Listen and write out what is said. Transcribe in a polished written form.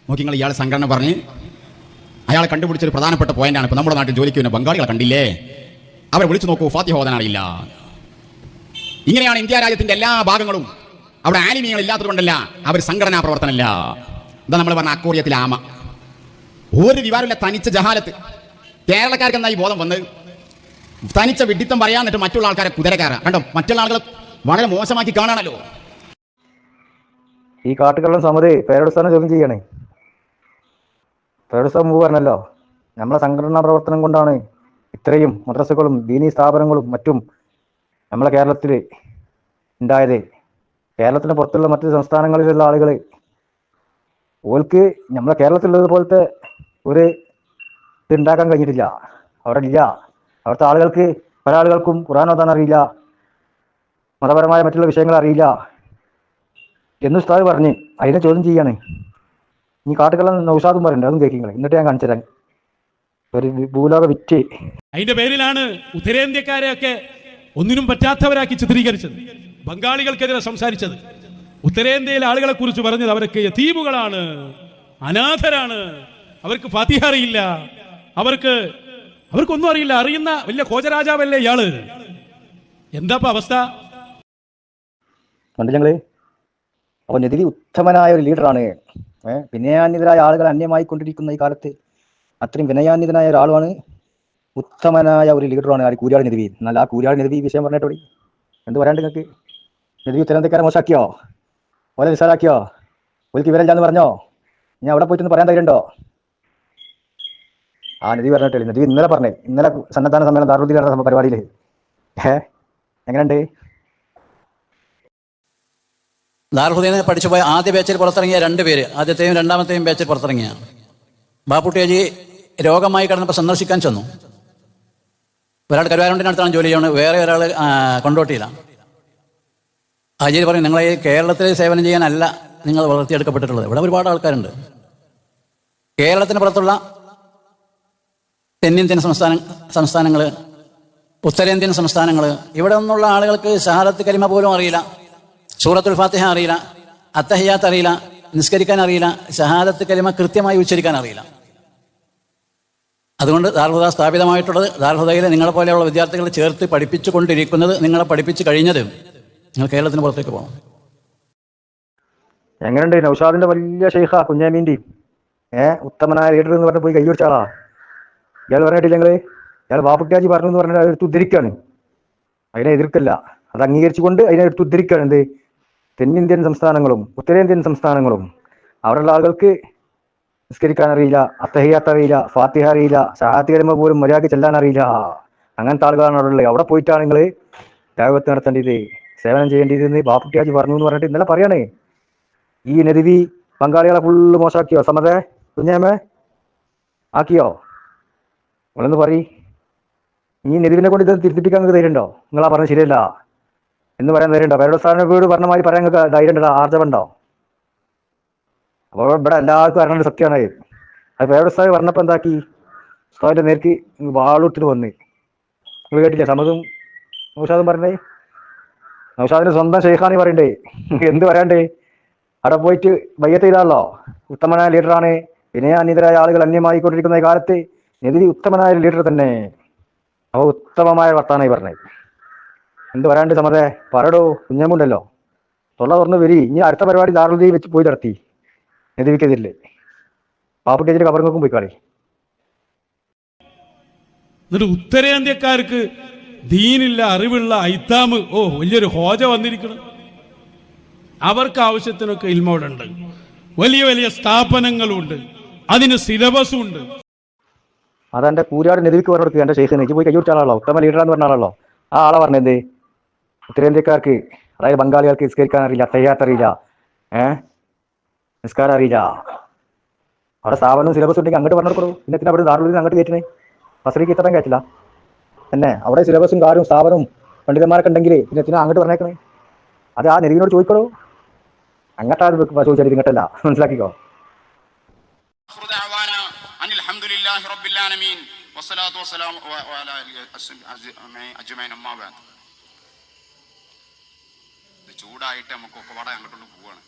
നോക്കി നിങ്ങൾ ഇയാൾ സംഘടന പറഞ്ഞ് അയാളെ കണ്ടുപിടിച്ചൊരു പ്രധാനപ്പെട്ട പോയിന്റാണ്. ഇപ്പോൾ നമ്മുടെ നാട്ടിൽ ജോലിക്ക് വരുന്ന ബംഗാളികളെ കണ്ടില്ലേ, അവരെ വിളിച്ചു നോക്കൂ, ഫാത്തിഹ ഓതാനറിയില്ല. ഇങ്ങനെയാണ് ഇന്ത്യ രാജ്യത്തിന്റെ എല്ലാ ഭാഗങ്ങളും. അവിടെ ആലിമീങ്ങൾ ഇല്ലാത്തത് കൊണ്ടല്ല, അവർ സംഘടനാ പ്രവർത്തനമല്ല. ഇതാ നമ്മൾ പറഞ്ഞ അക്കോറിയത്തിലെ ആമ, ഒരു വിവാരമില്ല, തനിച്ച ജഹാലത്ത്. കേരളക്കാർക്ക് എന്തായി ബോധം വന്ന് തനിച്ച വിഡിത്തം പറയാന്നിട്ട് മറ്റുള്ള ആൾക്കാരെ കുതിരക്കാരാ കണ്ടോ, മറ്റുള്ള ആളുകൾ വളരെ മോശമാക്കി കാണാണല്ലോ. ഈ കാട്ടുകള്ളം സമിതി പേരടിസ്ഥാനം ചോദ്യം ചെയ്യണേ. പേരടിസ്ഥാനം മുമ്പ് പറഞ്ഞല്ലോ, നമ്മളെ സംഘടനാ പ്രവർത്തനം കൊണ്ടാണ് ഇത്രയും മദ്രസകളും ദീനീ സ്ഥാപനങ്ങളും മറ്റും നമ്മളെ കേരളത്തിൽ ഉണ്ടായത്. കേരളത്തിന് പുറത്തുള്ള മറ്റ് സംസ്ഥാനങ്ങളിലുള്ള ആളുകൾ ഓൾക്ക് നമ്മളെ കേരളത്തിലുള്ളത് പോലത്തെ ഒരു ഇത് ഉണ്ടാക്കാൻ കഴിഞ്ഞിട്ടില്ല. അവിടെ ഇല്ല. അവിടുത്തെ ആളുകൾക്ക് പല ആളുകൾക്കും ഖുർആൻ ഓതാൻ അറിയില്ല, മതപരമായ മറ്റുള്ള വിഷയങ്ങൾ അറിയില്ല എന്ന് ഉസ്താദ് പറഞ്ഞ് അതിനെ ചോദ്യം ചെയ്യാണ്. ഈ കാട്ടുകള്ളം നൗഷാദും പറയുന്നുണ്ട്, അതും കേൾക്കിങ്ങൾ. എന്നിട്ട് ഞാൻ കാണിച്ചു തരാൻ ഒരു ഭൂലോക വിറ്റ്. അതിന്റെ പേരിലാണ് ഉത്തരേന്ത്യക്കാരെയൊക്കെ ഒന്നിനും പറ്റാത്തവരാക്കി ചിത്രീകരിച്ചത്, ബംഗാളികൾക്കെതിരെ സംസാരിച്ചത്. ഉത്തരേന്ത്യയിലെ ആളുകളെ കുറിച്ച് പറഞ്ഞത് അവരൊക്കെ യതീമുകളാണ്, അനാഥരാണ്, അവർക്ക് ഫാത്തിഹ അറിയില്ല, അവർക്കൊന്നും അറിയില്ല. അറിയുന്ന വലിയ ഖോജരാജാവല്ലേ ഇയാള്. എന്താ അവസ്ഥ കണ്ടു ഞങ്ങള്. അപ്പോൾ നെതിരി ഉത്തമനായ ഒരു ലീഡറാണ്. വിനയാന്വിതരായ ആളുകൾ അന്യമായി കൊണ്ടിരിക്കുന്ന ഈ കാലത്ത് അത്രയും വിനയാന്വിതനായ ഒരാളുമാണ്, ഉത്തമനായ ഒരു ലീഡറാണ് ആ കൂരിയാട് നെതിവി. എന്നാൽ ആ കൂരിയാട് നെതിവി വിഷയം പറഞ്ഞിട്ടോടി എന്ത് പറയാണ്ട് നിങ്ങൾക്ക്? നെതിവി ഉത്തരേന്ത്യക്കാരെ മോശമാക്കിയോ? ഓലെ നിസാരാക്കിയോ? ഒരിക്കൽ വിവരമില്ലാന്ന് പറഞ്ഞോ? ഞാൻ അവിടെ പോയിട്ടൊന്ന് പറയാൻ ധൈര്യമുണ്ടോ? ആ നെതിവി പറഞ്ഞിട്ടില്ല. നെതിവി ഇന്നലെ പറഞ്ഞേ, ഇന്നലെ സന്നദ്ധാന സമ്മേളനം ദാറുദ്ദീൻ നടന്ന പരിപാടിയിൽ. എങ്ങനെയുണ്ട്? ദാറുൽഹുദയിൽ പഠിച്ചു പോയ ആദ്യ ബാച്ചിൽ പുറത്തിറങ്ങിയ 2 പേര്, ആദ്യത്തെയും രണ്ടാമത്തെയും ബാച്ചിൽ പുറത്തിറങ്ങിയ ബാപ്പുട്ടിയാജി രോഗമായി കിടന്നപ്പോൾ സന്ദർശിക്കാൻ ചെന്നു. ഒരാൾ കരുവാരുണ്ടിനടുത്താണ് ജോലി ചെയ്യുന്നത്, വേറെ ഒരാൾ കൊണ്ടോട്ടിയിലാണ്. അജയ് പറയും, നിങ്ങളെ ഈ കേരളത്തിൽ സേവനം ചെയ്യാനല്ല നിങ്ങൾ വളർത്തിയെടുക്കപ്പെട്ടിട്ടുള്ളത്. ഇവിടെ ഒരുപാട് ആൾക്കാരുണ്ട്. കേരളത്തിന് പുറത്തുള്ള തെന്നിന്ത്യൻ സംസ്ഥാനങ്ങൾ, ഉത്തരേന്ത്യൻ സംസ്ഥാനങ്ങൾ, ഇവിടെ നിന്നുള്ള ആളുകൾക്ക് ഷഹാദത്ത് കലിമ പോലും അറിയില്ല, സൂറത്തുൽ ഫാത്തിഹ അറിയില്ല, അത്തഹിയാത്ത് അറിയില്ല, നിസ്കരിക്കാൻ അറിയില്ല, ഷഹാദത്ത് കലിമ കൃത്യമായി ഉച്ചരിക്കാൻ അറിയില്ല. അതുകൊണ്ട് ദാറുൽഹുദ സ്ഥാപിതമായിട്ടുള്ളത്, ദാറുൽഹുദയിൽ നിങ്ങളെ പോലെയുള്ള വിദ്യാർത്ഥികളെ ചേർത്ത് പഠിപ്പിച്ചു കൊണ്ടിരിക്കുന്നത്, നിങ്ങളെ പഠിപ്പിച്ച് കഴിഞ്ഞത് നിങ്ങൾ കേരളത്തിന് പുറത്തേക്ക് പോകണം. എങ്ങനെയുണ്ട്? നൗഷാദിന്റെ വലിയ ഷെയ്ഖ കുഞ്ഞാമീൻ്റെയും ഉത്തമനായ ലീഡർ എന്ന് പറഞ്ഞ് പോയി കൈവരിച്ചാളാ ഇയാൾ. പറഞ്ഞിട്ടില്ല നിങ്ങൾ? ഇയാൾ ബാപ്പുട്ടിയാജി പറഞ്ഞു എന്ന് പറഞ്ഞാൽ എടുത്ത് ഉദ്ധരിക്കുകയാണ്, അതിനെ എതിർക്കല്ല. അത് അംഗീകരിച്ചുകൊണ്ട് അതിനെ എടുത്ത് ഉദ്ധരിക്കുകയാണ്. എന്ത്? തെന്നിന്ത്യൻ സംസ്ഥാനങ്ങളും ഉത്തരേന്ത്യൻ സംസ്ഥാനങ്ങളും അവിടെയുള്ള ആളുകൾക്ക് നിസ്കരിക്കാൻ അറിയില്ല, അത്തഹിയാത്ത് അറിയില്ല, ഫാത്തിഹ അറിയില്ല, ഷഹാദത്ത് കലിമ പോലും മര്യാദയ്ക്ക് ചെല്ലാൻ അറിയില്ല. അങ്ങനത്തെ ആളുകളാണ് അവിടെ ഉള്ളത്. അവിടെ പോയിട്ടാണ് നിങ്ങൾ ദഅവത്ത് നടത്തേണ്ടത്, സേവനം ചെയ്യേണ്ടതെന്ന് ബാപ്പുട്ടിയാജി പറഞ്ഞു എന്ന് പറഞ്ഞിട്ട് ഇന്നലെ പറയണേ. ഈ നെതിവി ബംഗാളികളെ ഫുള്ള് മോശമാക്കിയോ? സമതെ കുഞ്ഞാമേ ആക്കിയോ? നിങ്ങളൊന്ന് പറ. ഈ നെതിവിനെ കൊണ്ട് ഇത് തിരുത്തിപ്പിക്കാൻ നിങ്ങൾക്ക് ധൈര്യമുണ്ടോ? നിങ്ങളാ പറഞ്ഞത് ശരിയല്ല എന്ന് പറയാൻ ധൈര്യമുണ്ടോ? പേരോട് വീട് പറഞ്ഞ മാതിരി പറയാൻ നിങ്ങൾക്ക് ധൈര്യമുണ്ടോ? ആർജവുണ്ടോ? അപ്പോൾ ഇവിടെ എല്ലാവർക്കും അറിയേണ്ട സത്യമാണ് അത്. പേരോട് പറഞ്ഞപ്പോൾ എന്താക്കി? ഉസ്താദിന്റെ നേർക്ക് വാളൂട്ടിട്ട് വന്ന്. നിങ്ങൾ കേട്ടില്ലേ സമതും നൗഷാദും പറഞ്ഞേ? നൗഷാദിന്റെ സ്വന്തം ഷെയ്ഖാനി പറയണ്ടേ, എന്ത് പറയാണ്ടേ? അവിടെ പോയിട്ട് ബയ്യത്ത് ചെയ്താണല്ലോ, ഉത്തമനായ ലീഡറാണ്, വിനയാന്വിതരായ ആളുകൾ അന്യമായി കൊണ്ടിരിക്കുന്ന കാലത്ത് നെതിരി ഉത്തമനായ ലീഡർ തന്നെ. അപ്പോൾ ഉത്തമമായ വർത്താനായി പറഞ്ഞത്. എന്ത് പറയാണ്ട് സമതെ? പറയടോ, കുഞ്ഞമ്മുണ്ടല്ലോ, തൊള്ള തുറന്ന് വരി. ഇനി അടുത്ത പരിപാടി ദാറുൽഹുദയിൽ വെച്ച് പോയി നടത്തി നെതിവിക്കെതിരില്ലേ. പാപ്പുട്ടിയാജിന്റെ കബറിങ്ങൾക്കും പോയി കളി. എന്നിട്ട് ഉത്തരേന്ത്യക്കാർക്ക് ദീനില്ല, അറിവുള്ള ഐത്താമ് വലിയൊരു ഹോജ വന്നിരിക്കണം. അവർക്ക് ആവശ്യത്തിനൊക്കെ ഇൽമോടുണ്ട്, വലിയ വലിയ സ്ഥാപനങ്ങളുണ്ട്, അതിന് സിലബസും ഉണ്ട്. അതെന്റെ കൂരാട് നെതിവിക്ക് പറഞ്ഞു കൊടുക്കുക. എന്റെ ഷെയ്ഖിന് എനിക്ക് പോയി കയ്യൂർച്ച ആളാണല്ലോ, ഉത്തമ ലീഡറാന്ന് പറഞ്ഞ ആളാണല്ലോ. ആ ആളെ പറഞ്ഞത് ഉത്തരേന്ത്യക്കാർക്ക്, അതായത് ബംഗാളികൾക്ക് നിസ്കരിക്കാൻ അറിയില്ല, തയ്യാത്ത് അറിയില്ല, നിസ്കാരം അറിയില്ല. അവിടെ സ്ഥാപനവും സിലബസ് ഉണ്ടെങ്കിൽ അങ്ങോട്ട് പറഞ്ഞു കൊടുക്കൂ. പിന്നെ അവിടെ ദാറുൽഹുദയിൽ അങ്ങോട്ട് കയറ്റണേ? ഫസലിക്ക് ഇത്രയും കയറ്റില്ല തന്നെ. അവിടെ സിലബസും കാരും സ്ഥാപനവും പണ്ഡിതന്മാരൊക്കെ ഉണ്ടെങ്കിൽ പിന്നെ അങ്ങോട്ട് പറഞ്ഞേക്കണേ. അത് ആ നെതിവിനോട് ചോദിക്കണോ? അങ്ങോട്ടാണ് ചോദിച്ചാൽ ഇങ്ങോട്ടല്ല, മനസ്സിലാക്കിക്കോ. ചൂടായിട്ട് നമുക്കൊക്കെ പാടെ അങ്ങോട്ട് പോവാണ്.